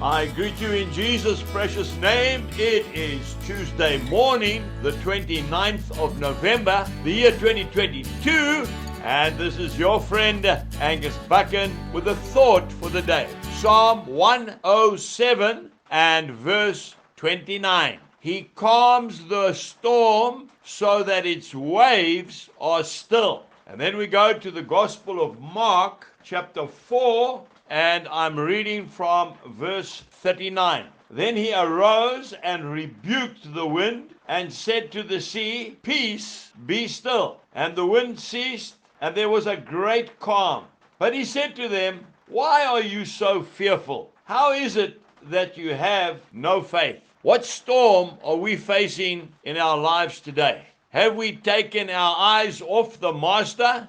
I greet you in Jesus' precious name. It is Tuesday morning, the 29th of November, the year 2022, and this is your friend Angus Buchan with a thought for the day. Psalm 107 and verse 29. He calms the storm so that its waves are still. And then we go to the Gospel of Mark, chapter 4, and I'm reading from verse 39. Then he arose and rebuked the wind and said to the sea, "Peace, be still." And the wind ceased, and there was a great calm. But he said to them, "Why are you so fearful? How is it that you have no faith?" What storm are we facing in our lives today? Have we taken our eyes off the master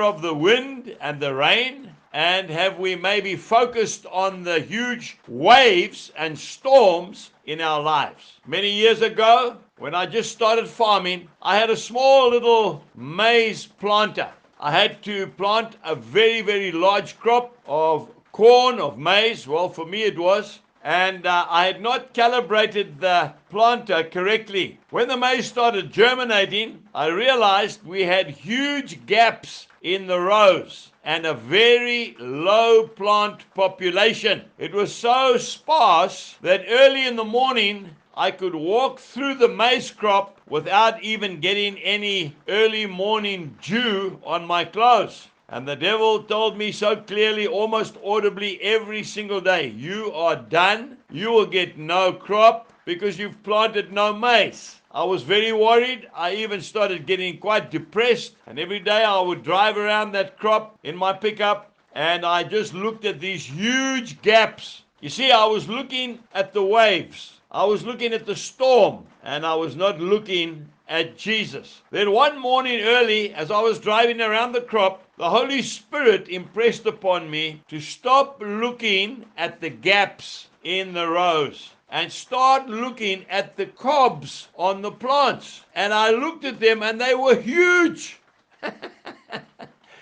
of the wind and the rain? And have we maybe focused on the huge waves and storms in our lives? Many years ago, when I just started farming, I had a small little maize planter. I had to plant a very, very large crop of corn, of maize. Well, for me it was. And I had not calibrated the planter correctly. When the maize started germinating, I realized we had huge gaps in the rows and a very low plant population. It was so sparse that early in the morning, I could walk through the maize crop without even getting any early morning dew on my clothes. And the devil told me so clearly, almost audibly every single day, "You are done. You will get no crop because you've planted no maize." I was very worried. I even started getting quite depressed. And every day I would drive around that crop in my pickup and I just looked at these huge gaps. You see, I was looking at the waves. I was looking at the storm and I was not looking at Jesus. Then one morning early, as I was driving around the crop, the Holy Spirit impressed upon me to stop looking at the gaps in the rows and start looking at the cobs on the plants. And I looked at them and they were huge.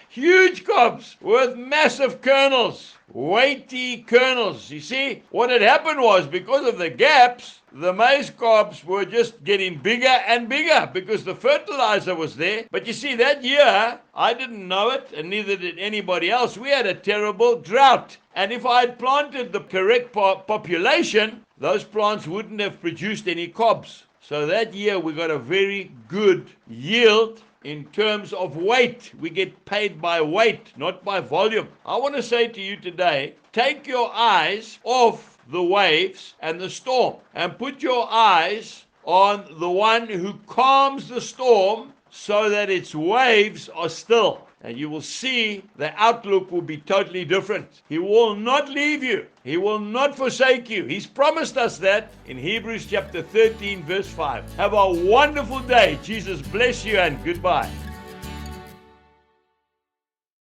Huge cobs with massive kernels, weighty kernels. You see, what had happened was because of the gaps, the maize cobs were just getting bigger and bigger because the fertilizer was there. But you see, that year, I didn't know it, and neither did anybody else. We had a terrible drought. And if I had planted the correct population, those plants wouldn't have produced any cobs. So that year, we got a very good yield. In terms of weight, we get paid by weight, not by volume. I want to say to you today, take your eyes off the waves and the storm and put your eyes on the one who calms the storm so that its waves are still. And you will see the outlook will be totally different. He will not leave you. He will not forsake you. He's promised us that in Hebrews chapter 13, verse 5. Have a wonderful day. Jesus bless you and goodbye.